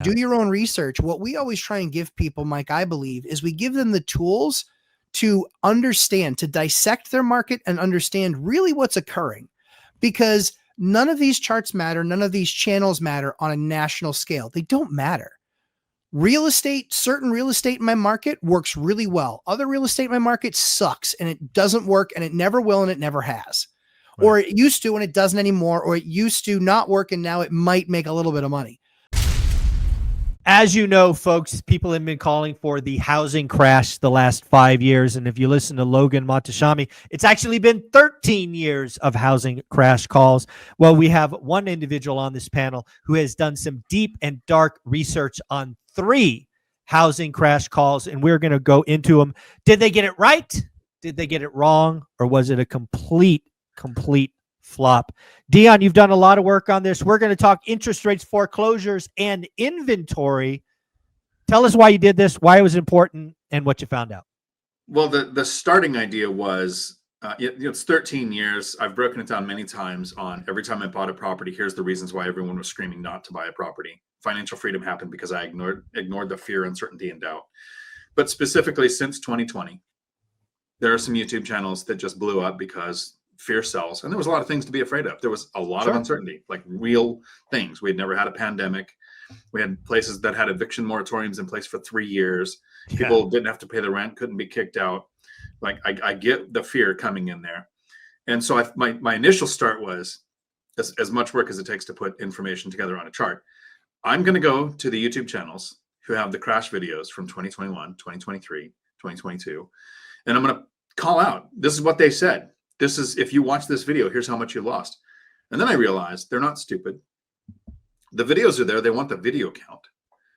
Do your own research. What we always try and give people, Mike, I believe, is we give them the tools to understand, to dissect their market and understand really what's occurring, because none of these charts matter. None of these channels matter on a national scale. They don't matter. Real estate, certain real estate in my market works really well. Other real estate in my market sucks and it doesn't work and it never will and it never has. Right. Or it used to and it doesn't anymore, or it used to not work and now it might make a little bit of money. As you know, folks, people have been calling for the housing crash the last 5 years. And if you listen to Logan Matashami, it's actually been 13 years of housing crash calls. Well, we have one individual on this panel who has done some deep and dark research on 3 housing crash calls, and we're going to go into them. Did they get it right? Did they get it wrong? Or was it a complete flop? Dion, you've done a lot of work on this. We're going to talk interest rates, foreclosures, and inventory. Tell us why you did this, why it was important, and what you found out. Well, the starting idea was, it's 13 years. I've broken it down many times on every time I bought a property, here's the reasons why everyone was screaming not to buy a property. Financial freedom happened because I ignored the fear, uncertainty, and doubt. But specifically since 2020, there are some YouTube channels that just blew up because fear sells, and there was a lot of things to be afraid of. There was a lot of uncertainty, like real things. We had never had a pandemic. We had places that had eviction moratoriums in place for 3 years. People didn't have to pay the rent, couldn't be kicked out. Like I get the fear coming in there. And so my initial start was, as much work as it takes to put information together on a chart, I'm going to go to the YouTube channels who have the crash videos from 2021, 2023, 2022, and I'm going to call out, this is what they said. This is, if you watch this video, here's how much you lost. And then I realized they're not stupid. The videos are there. They want the video count.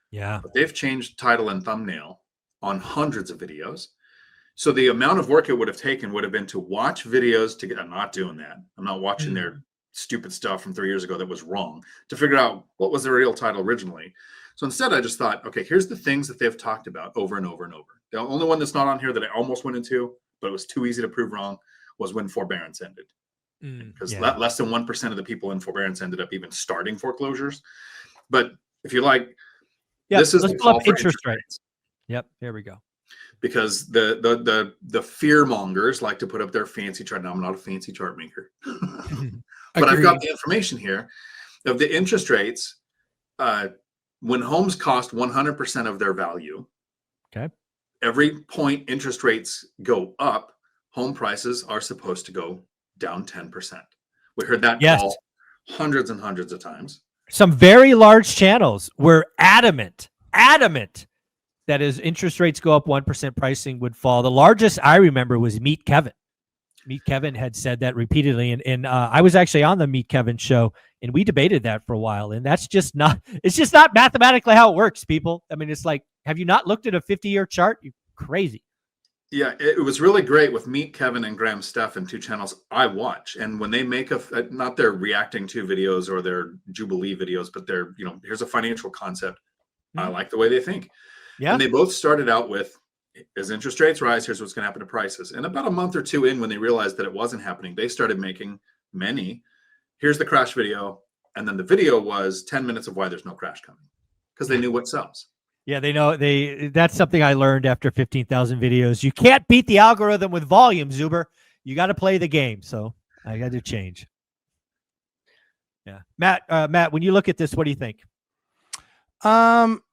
Yeah. But they've changed title and thumbnail on hundreds of videos. So the amount of work it would have taken would have been to watch videos to get, I'm not doing that. I'm not watching their stupid stuff from 3 years ago that was wrong, to figure out what was the real title originally. So instead, I just thought, okay, here's the things that they've talked about over and over and over. The only one that's not on here that I almost went into, but it was too easy to prove wrong, was when forbearance ended. Because less than 1% of the people in forbearance ended up even starting foreclosures. But if you like, this is the call for interest rates. Yep, here we go. Because the fear mongers like to put up their fancy chart. Now, I'm not a fancy chart maker, but I've got the information here of the interest rates. When homes cost 100% of their value, every point interest rates go up, home prices are supposed to go down 10%. We heard that call hundreds and hundreds of times. Some very large channels were adamant that as interest rates go up 1%, pricing would fall. The largest I remember was Meet Kevin. Meet Kevin had said that repeatedly. And I was actually on the Meet Kevin show, and we debated that for a while. And it's just not mathematically how it works, people. I mean, it's like, have you not looked at a 50-year chart? You're crazy. Yeah, it was really great with Meet Kevin and Graham Stephan, 2 channels I watch. And when they make not their reacting to videos or their Jubilee videos, but they're, here's a financial concept. I like the way they think. Yeah. And they both started out with, as interest rates rise, here's what's going to happen to prices. And about a month or 2 in, when they realized that it wasn't happening, they started making here's the crash video. And then the video was 10 minutes of why there's no crash coming, because they knew what sells. Yeah, they know that's something I learned after 15,000 videos. You can't beat the algorithm with volume, Zuber. You got to play the game. So I got to change. Yeah. Matt, when you look at this, what do you think? So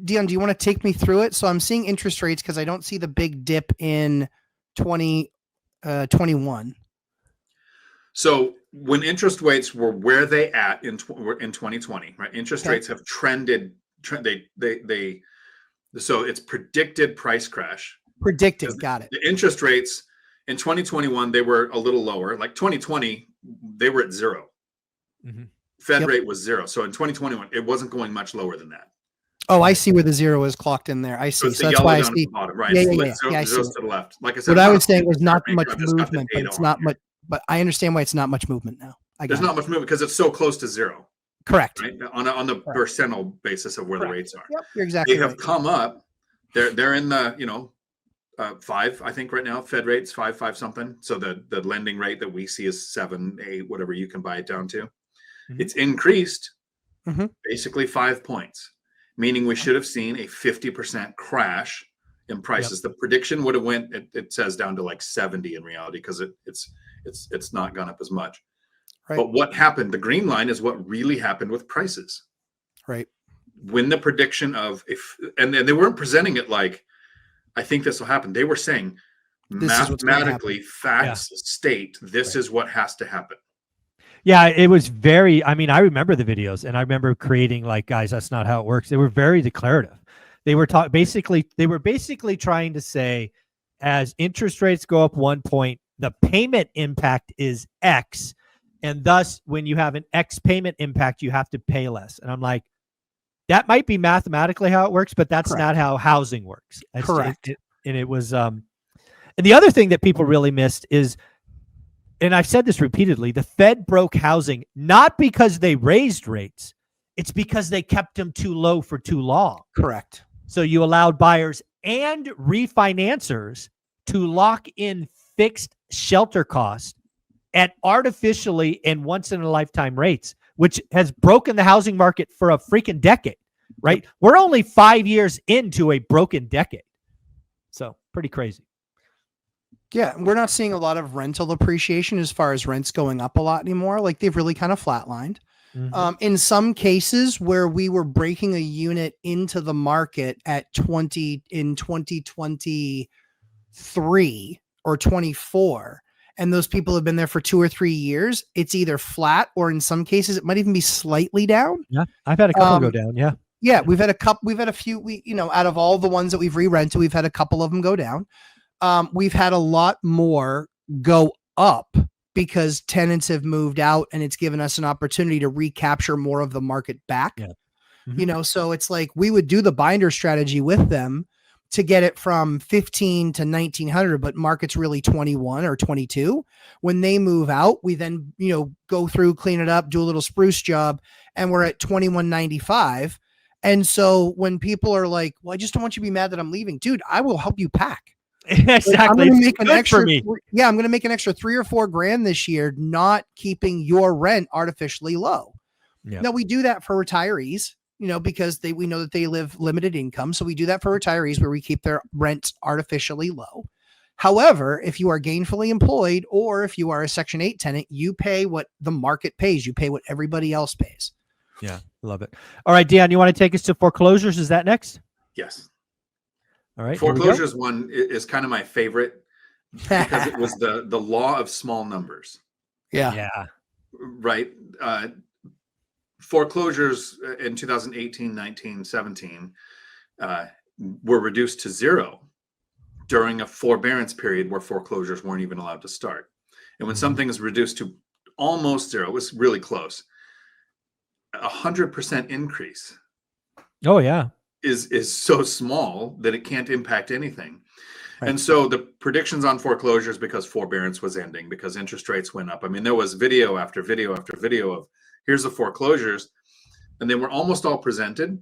Dion, do you want to take me through it? So I'm seeing interest rates because I don't see the big dip in 2021. So when interest rates were where they at in 2020, right? Interest rates have trended. So it's predicted price crash. Predicted, got it. The interest rates in 2021, they were a little lower. Like 2020, they were at 0. Fed rate was 0. So in 2021, it wasn't going much lower than that. Oh, I see where the 0 is clocked in there. I see. So that's why I see. Bottom, right? Yeah, zeros to the left. Like I said, what I was saying was not much movement, but it's not much. But I understand why it's not much movement now. There's not much movement because it's so close to 0. Correct. Right? On the percentile basis of where the rates are. Yep, you're exactly right. They have come up. They're in the 5, I think right now. Fed rates 5 something. So the lending rate that we see is 7, 8, whatever you can buy it down to. It's increased Mhm. basically 5 points, meaning we should have seen a 50% crash in prices. The prediction would have went, it says, down to like 70 in reality, because it's not gone up as much. Right. But what happened? The green line is what really happened with prices. Right. When the prediction of and they weren't presenting it like, I think this will happen. They were saying This is what's gonna happen. mathematically, facts state this is what has to happen. Yeah, it was very, I mean, I remember the videos, and I remember creating like, guys, that's not how it works. They were very declarative. They were basically trying to say, as interest rates go up 1 point, the payment impact is X. And thus, when you have an X payment impact, you have to pay less. And I'm like, that might be mathematically how it works, but that's Correct. not how housing works. Correct. And it was, and the other thing that people really missed is, and I've said this repeatedly, the Fed broke housing not because they raised rates, it's because they kept them too low for too long. Correct. So you allowed buyers and refinancers to lock in fixed shelter costs at artificially and once in a lifetime rates, which has broken the housing market for a freaking decade, right? We're only 5 years into a broken decade. So pretty crazy. Yeah, we're not seeing a lot of rental appreciation as far as rents going up a lot anymore. Like, they've really kind of flatlined. In some cases where we were breaking a unit into the market at 2023 or 24, and those people have been there for 2 or 3 years, it's either flat, or in some cases it might even be slightly down. Yeah, I've had a couple go down. Yeah. Yeah, we've had a few, out of all the ones that we've re-rented, we've had a couple of them go down. We've had a lot more go up because tenants have moved out, and it's given us an opportunity to recapture more of the market back. Yeah. So it's like we would do the binder strategy with them to get it from 15 to 1900, but market's really 21 or 22. When they move out, we then, go through, clean it up, do a little spruce job, and we're at 2195. And so when people are like, well, I just don't want you to be mad that I'm leaving, dude, I will help you pack. Exactly. I'm going to make an extra, for me. I'm going to make an extra $3 or $4 grand this year, not keeping your rent artificially low. Yeah. Now we do that for retirees, because we know that they live limited income. So we do that for retirees where we keep their rents artificially low. However, if you are gainfully employed, or if you are a Section 8 tenant, you pay what the market pays. You pay what everybody else pays. Yeah. Love it. All right, Dion, you want to take us to foreclosures? Is that next? Yes. All right. Foreclosures one is kind of my favorite because it was the law of small numbers. Yeah. Right. Foreclosures in 2018, 19, 17 were reduced to 0 during a forbearance period where foreclosures weren't even allowed to start. And when something is reduced to almost 0, it was really close. 100% increase. Oh yeah. Is so small that it can't impact anything. Right. And so the predictions on foreclosures, because forbearance was ending, because interest rates went up. I mean, there was video after video after video of here's the foreclosures, and they were almost all presented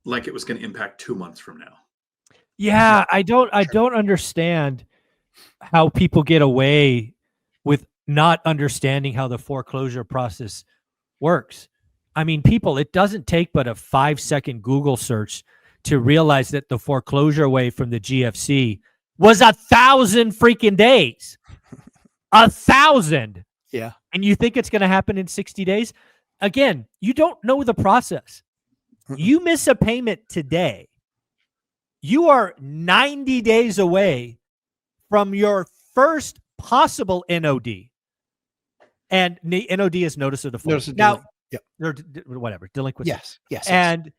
like it was going to impact 2 months from now. Yeah, I don't understand how people get away with not understanding how the foreclosure process works. I mean, people, it doesn't take but a 5-second Google search to realize that the foreclosure wave from the GFC was 1,000 freaking days. 1,000. Yeah. And you think it's going to happen in 60 days? Again, you don't know the process. You miss a payment today, you are 90 days away from your first possible NOD. And NOD is notice of default. Now, or whatever, delinquency. Yes. And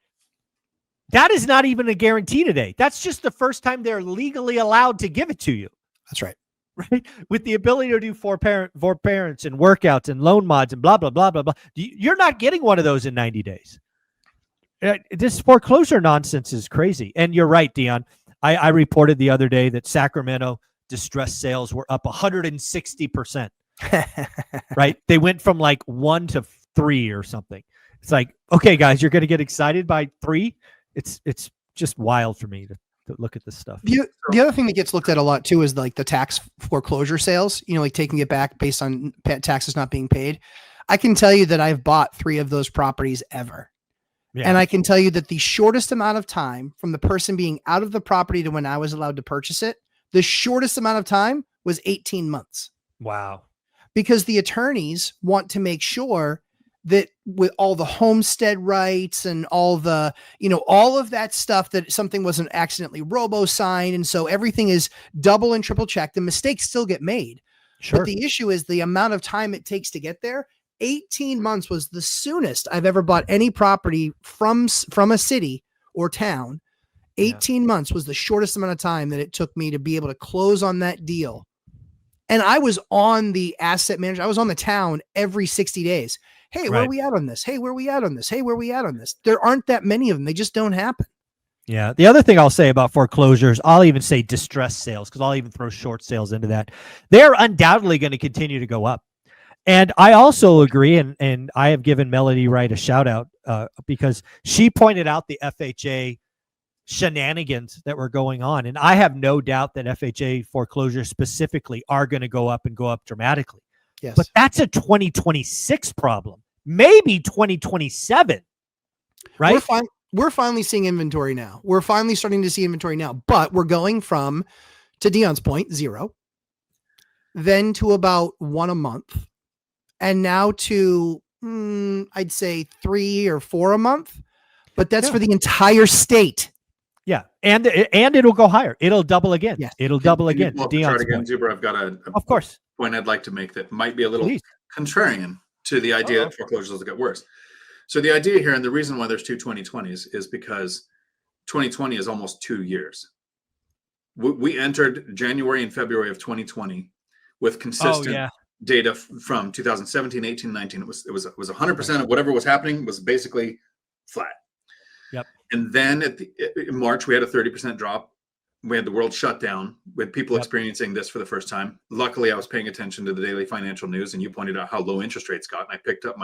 that is not even a guarantee today. That's just the first time they're legally allowed to give it to you. That's right. Right? With the ability to do forbearance and workouts and loan mods and blah, blah, blah, blah, blah. You're not getting one of those in 90 days. This foreclosure nonsense is crazy. And you're right, Dion. I reported the other day that Sacramento distressed sales were up 160%. Right? They went from like 1 to 3 or something. It's like, okay, guys, you're going to get excited by 3. It's just wild for me to look at this stuff. The other thing that gets looked at a lot too is like the tax foreclosure sales, like taking it back based on taxes not being paid. I can tell you that I've bought 3 of those properties ever. Yeah. And I can tell you that the shortest amount of time from the person being out of the property to when I was allowed to purchase it, the shortest amount of time was 18 months. Wow. Because the attorneys want to make sure that with all the homestead rights and all the, all of that stuff, that something wasn't accidentally robo-signed. And so everything is double and triple checked. The mistakes still get made. Sure. But the issue is the amount of time it takes to get there. 18 months was the soonest I've ever bought any property from a city or town. 18 months was the shortest amount of time that it took me to be able to close on that deal. And I was on the asset manager. I was on the town every 60 days. Hey, where are we at on this? Hey, where are we at on this? Hey, where are we at on this? There aren't that many of them. They just don't happen. Yeah. The other thing I'll say about foreclosures, I'll even say distressed sales, because I'll even throw short sales into that. They're undoubtedly going to continue to go up. And I also agree, and I have given Melody Wright a shout out because she pointed out the FHA shenanigans that were going on. And I have no doubt that FHA foreclosures specifically are going to go up and go up dramatically. Yes. But that's a 2026 problem, maybe 2027, right? We're finally seeing inventory now. We're finally starting to see inventory now, but we're going from, to Dion's point, 0, then to about 1 a month, and now to, I'd say 3 or 4 a month, but that's for the entire state. Yeah, and it'll go higher. It'll double again. Yes. It'll double again. To Dion's again, point. Zuber, I've got a Of course. point I'd like to make that might be a little Please. contrarian to the idea that foreclosures will get worse. So the idea here, and the reason why there's 2 2020s, is because 2020 is almost 2 years. We entered January and February of 2020 with consistent data from 2017, 18, 19. It was 100% of whatever was happening was basically flat. Yep. And then in March, we had a 30% drop. We had the world shut down with people experiencing this for the first time. Luckily, I was paying attention to the daily financial news, and you pointed out how low interest rates got. And I picked up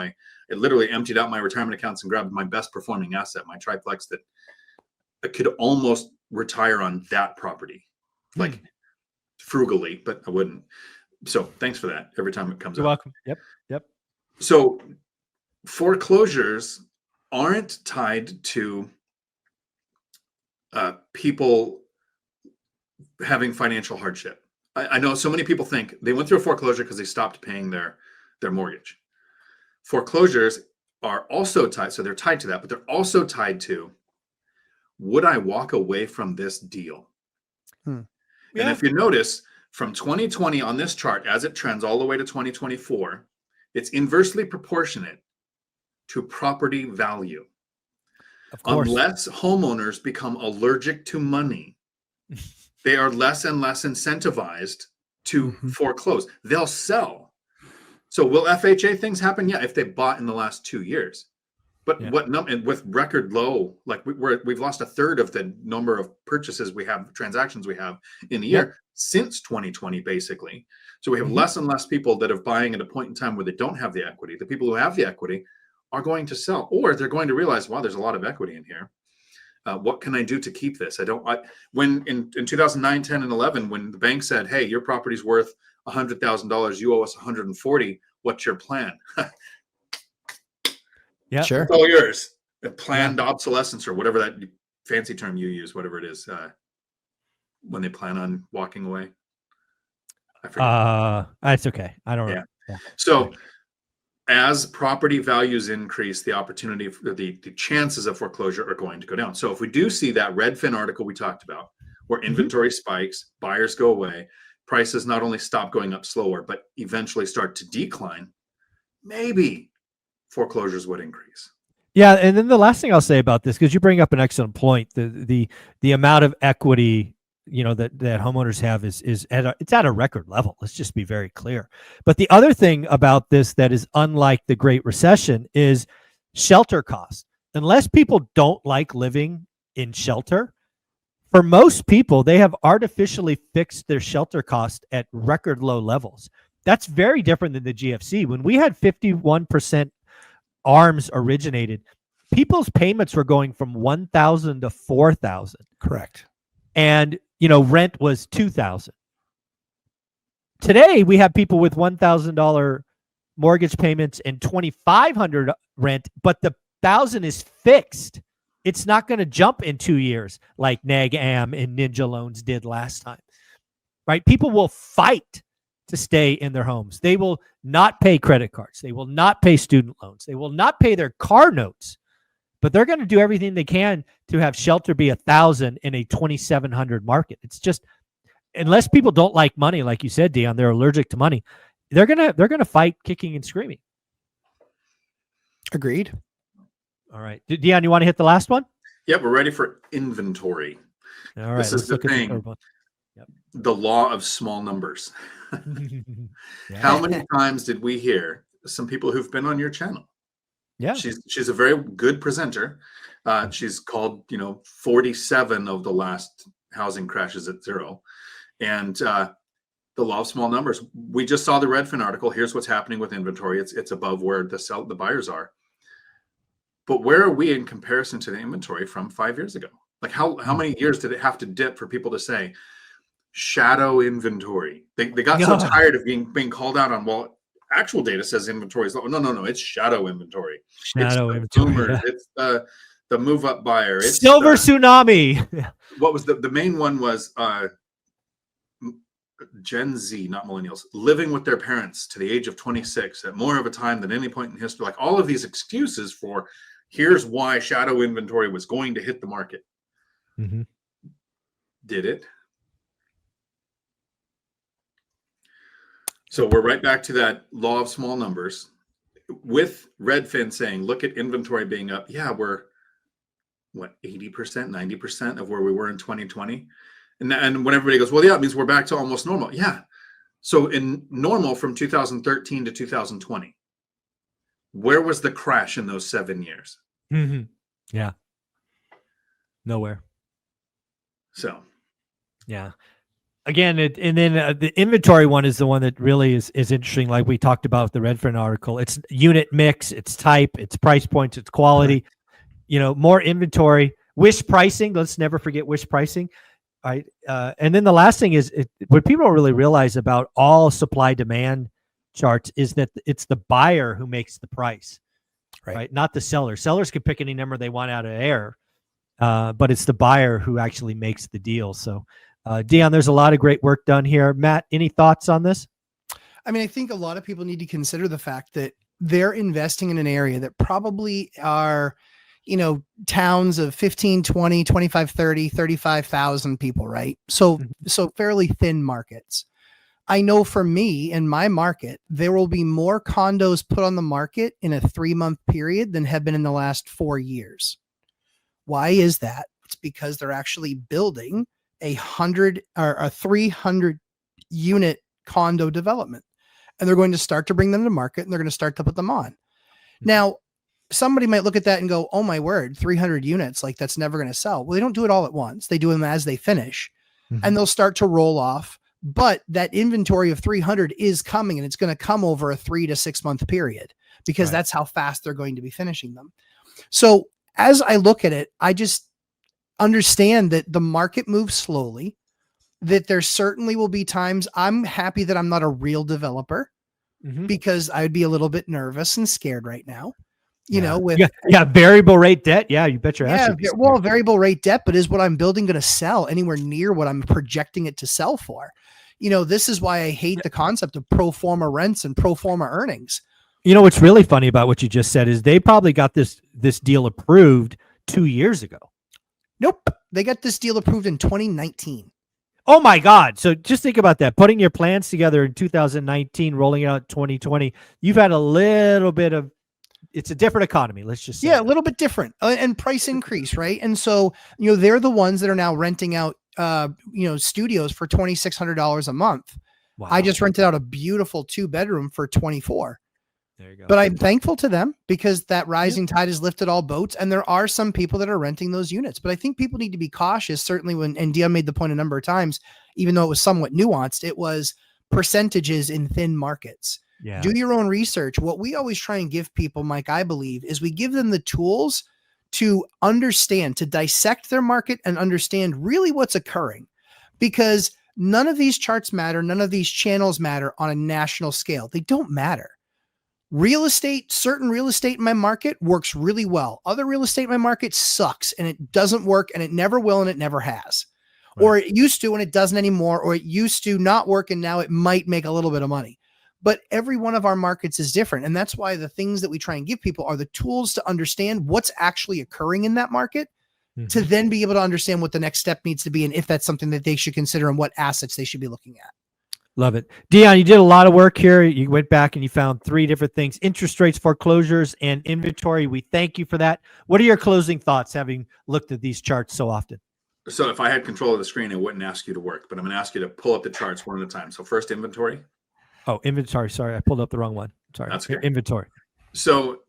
it literally emptied out my retirement accounts and grabbed my best performing asset, my triplex, that I could almost retire on that property, like frugally, but I wouldn't. So thanks for that. Every time it comes You're up. welcome. Yep. So foreclosures aren't tied to people having financial hardship. I know so many people think they went through a foreclosure because they stopped paying their mortgage. Foreclosures are also tied, so they're tied to that, but they're also tied to, would I walk away from this deal? And if you notice, from 2020 on this chart, as it trends all the way to 2024, it's inversely proportionate to property value. Of course. Unless homeowners become allergic to money, they are less and less incentivized to foreclose. They'll sell. So will FHA things happen? Yeah, if they bought in the last 2 years. But and with record low, like we've lost a third of the number of purchases we have, transactions we have in a year since 2020, basically. So we have less and less people that are buying at a point in time where they don't have the equity. The people who have the equity are going to sell, or they're going to realize, wow, there's a lot of equity in here. What can I do to keep this? When in 2009, 10, and 11, when the bank said, hey, your property's worth $100,000, you owe us 140, what's your plan? Yeah, sure. It's all yours. Planned obsolescence, or whatever that fancy term you use, whatever it is, when they plan on walking away. I forget. That's okay. I don't know. Yeah. So as property values increase, the opportunity for the chances of foreclosure are going to go down. So if we do see that Redfin article we talked about, where inventory spikes, buyers go away, prices not only stop going up slower, but eventually start to decline, maybe foreclosures would increase. Yeah, and then the last thing I'll say about this, because you bring up an excellent point, the amount of equity that homeowners have is at a record level. Let's just be very clear. But the other thing about this that is unlike the Great Recession is shelter costs. Unless people don't like living in shelter, for most people, they have artificially fixed their shelter cost at record low levels. That's very different than the GFC. When we had 51% ARMs originated, people's payments were going from $1,000 to $4,000. Correct. And rent was $2,000. Today we have people with $1,000 mortgage payments and $2,500 rent, but the $1,000 is fixed. It's not going to jump in 2 years like Neg Am and Ninja Loans did last time, right? People will fight to stay in their homes. They will not pay credit cards. They will not pay student loans. They will not pay their car notes, but they're going to do everything they can to have shelter be $1,000 in a 2,700 market. It's just, unless people don't like money, like you said, Dion, they're allergic to money. They're gonna fight kicking and screaming. Agreed. All right, Dion, you want to hit the last one? Yeah, we're ready for inventory. All right, This is the thing. The law of small numbers. Yeah. How many times did we hear some people who've been on your channel? Yeah, She's a very good presenter. She's called 47 of the last housing crashes at zero, and the law of small numbers. We just saw the Redfin article. Here's what's happening with inventory. It's above where the buyers are. But where are we in comparison to the inventory from 5 years ago? Like how many years did it have to dip for people to say shadow inventory? They got so tired of being called out on, well, actual data says inventory is low. No, it's shadow inventory. Shadow it's inventory. Boomers. Yeah. It's the move up buyer. It's silver tsunami. What was the main one was Gen Z, not millennials, living with their parents to the age of 26 at more of a time than any point in history. Like all of these excuses for here's why shadow inventory was going to hit the market. Mm-hmm. Did it? So we're right back to that law of small numbers with Redfin saying, look at inventory being up. Yeah, we're what, 80%, 90% of where we were in 2020. And when everybody goes, well, yeah, it means we're back to almost normal. Yeah. So in normal from 2013 to 2020, where was the crash in those 7 years? Mm-hmm. Yeah. Nowhere. So. Yeah. Again, and then the inventory one is the one that really is interesting. Like we talked about with the Redfin article, it's unit mix, it's type, it's price points, it's quality, more inventory, wish pricing. Let's never forget wish pricing. Right. And then the last thing is what people don't really realize about all supply demand charts is that it's the buyer who makes the price, right? Not the seller. Sellers can pick any number they want out of air, but it's the buyer who actually makes the deal. So, Dion, there's a lot of great work done here. Matt, any thoughts on this? I mean, I think a lot of people need to consider the fact that they're investing in an area that probably are, towns of 15, 20, 25, 30, 35,000 people, right? So fairly thin markets. I know for me in my market, there will be more condos put on the market in a 3-month period than have been in the last 4 years. Why is that? It's because they're actually building a 300 unit condo development, and they're going to start to bring them to market, and they're going to start to put them on. Now, somebody might look at that and go, oh my word, 300 units, like that's never going to sell. Well, they don't do it all at once. They do them as they finish, and they'll start to roll off. But that inventory of 300 is coming, and it's going to come over a 3 to 6 month period because that's how fast they're going to be finishing them. So as I look at it, I just understand that the market moves slowly, that there certainly will be times I'm happy that I'm not a real developer because I would be a little bit nervous and scared right now. With variable rate debt. Yeah, you bet your ass. Well, variable rate debt, but is what I'm building going to sell anywhere near what I'm projecting it to sell for? This is why I hate the concept of pro forma rents and pro forma earnings. What's really funny about what you just said is they probably got this deal approved 2 years ago. Nope. They got this deal approved in 2019. Oh my God. So just think about that. Putting your plans together in 2019, rolling out 2020, you've had a little bit of, it's a different economy. Let's just say a little bit different and price increase. Right. And so, they're the ones that are now renting out, studios for $2,600 a month. Wow. I just rented out a beautiful 2-bedroom for $24,000. There you go. But I'm thankful to them because that rising tide has lifted all boats. And there are some people that are renting those units, but I think people need to be cautious. Certainly and Dion made the point a number of times, even though it was somewhat nuanced, it was percentages in thin markets. Yeah. Do your own research. What we always try and give people, Mike, I believe, is we give them the tools to understand, to dissect their market and understand really what's occurring, because none of these charts matter. None of these channels matter on a national scale. They don't matter. Certain real estate in my market works really well. Other real estate in my market sucks and it doesn't work and it never will and it never has. Right. Or it used to and it doesn't anymore, or it used to not work and now it might make a little bit of money. But every one of our markets is different. And that's why the things that we try and give people are the tools to understand what's actually occurring in that market, to then be able to understand what the next step needs to be and if that's something that they should consider and what assets they should be looking at. Love it. Dion, you did a lot of work here. You went back and you found 3 different things: interest rates, foreclosures, and inventory. We thank you for that. What are your closing thoughts, having looked at these charts so often? So if I had control of the screen, I wouldn't ask you to work, but I'm going to ask you to pull up the charts one at a time. So first, inventory. Oh, inventory. Sorry, I pulled up the wrong one. Sorry. That's okay. Inventory. So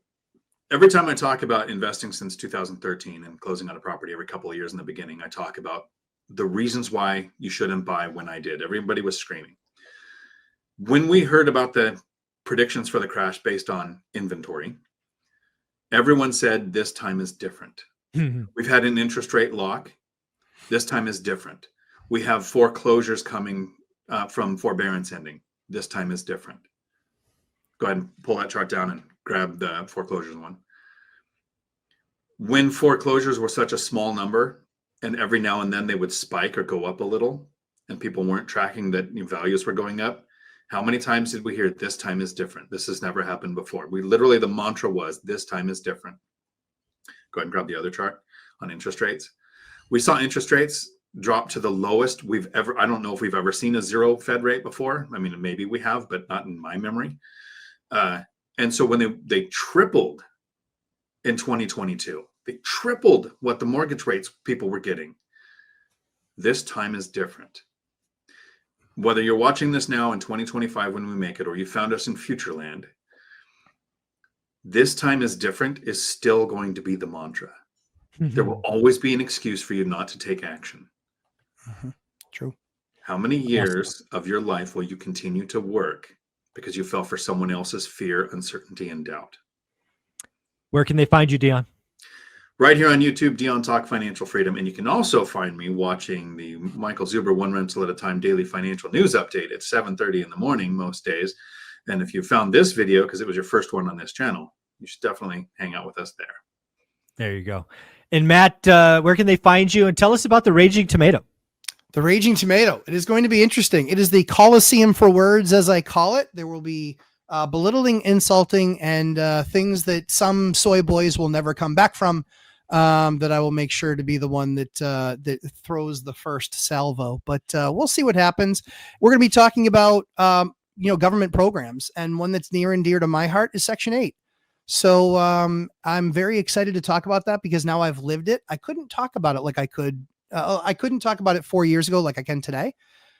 every time I talk about investing since 2013 and closing on a property every couple of years in the beginning, I talk about the reasons why you shouldn't buy when I did. Everybody was screaming. When we heard about the predictions for the crash based on inventory, everyone said this time is different. We've had an interest rate lock. This time is different. We have foreclosures coming from forbearance ending. This time is different. Go ahead and pull that chart down and grab the foreclosures one. When foreclosures were such a small number, and every now and then they would spike or go up a little, and people weren't tracking that values were going up, how many times did we hear this time is different? This has never happened before. We literally, the mantra was this time is different. Go ahead and grab the other chart on interest rates. We saw interest rates drop to the lowest we've ever, I don't know if we've ever seen a 0 Fed rate before. I mean, maybe we have, but not in my memory. And so when they tripled in 2022, they tripled what the mortgage rates people were getting. This time is different. Whether you're watching this now in 2025 when we make it, or you found us in Futureland, this time is different is still going to be the mantra. There will always be an excuse for you not to take action. True. How many years of your life will you continue to work because you fell for someone else's fear, uncertainty, and doubt? Where can they find you, Dion? Right here on YouTube, Dion Talk Financial Freedom. And you can also find me watching the Michael Zuber One Rental at a Time daily financial news update at 7:30 in the morning most days. And if you found this video because it was your first one on this channel, you should definitely hang out with us there. There you go. And Matt, where can they find you? And tell us about the Raging Tomato. The Raging Tomato. It is going to be interesting. It is the Coliseum for words, as I call it. There will be belittling, insulting, and things that some soy boys will never come back from. That I will make sure to be the one that that throws the first salvo. But we'll see what happens. We're going to be talking about government programs, and one that's near and dear to my heart is Section 8. So I'm very excited to talk about that because now I've lived it. I couldn't talk about it like I could. I couldn't talk about it 4 years ago like I can today.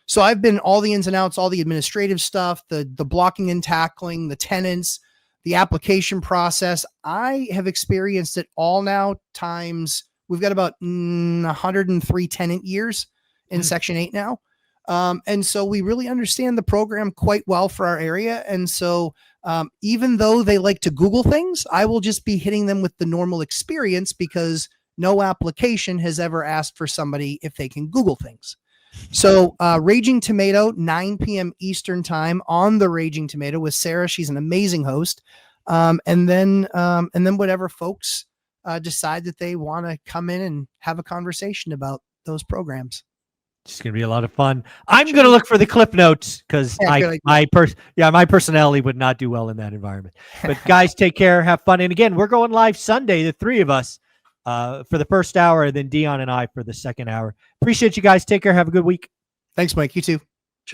So I've been all the ins and outs, all the administrative stuff, the blocking and tackling, the tenants, the application process. I have experienced it all now times. We've got about 103 tenant years in Section 8 now. And so we really understand the program quite well for our area. And so even though they like to Google things, I will just be hitting them with the normal experience because no application has ever asked for somebody if they can Google things. So Raging Tomato, 9 p.m. Eastern time on the Raging Tomato with Sarah. She's an amazing host. And then whatever folks decide that they want to come in and have a conversation about those programs. It's going to be a lot of fun. I'm going to look for the clip notes because my personality would not do well in that environment. But guys, take care, have fun. And again, we're going live Sunday, the 3 of us, for the first hour, and then Dion and I for the second hour. Appreciate you guys. Take care. Have a good week. Thanks, Mike. You too.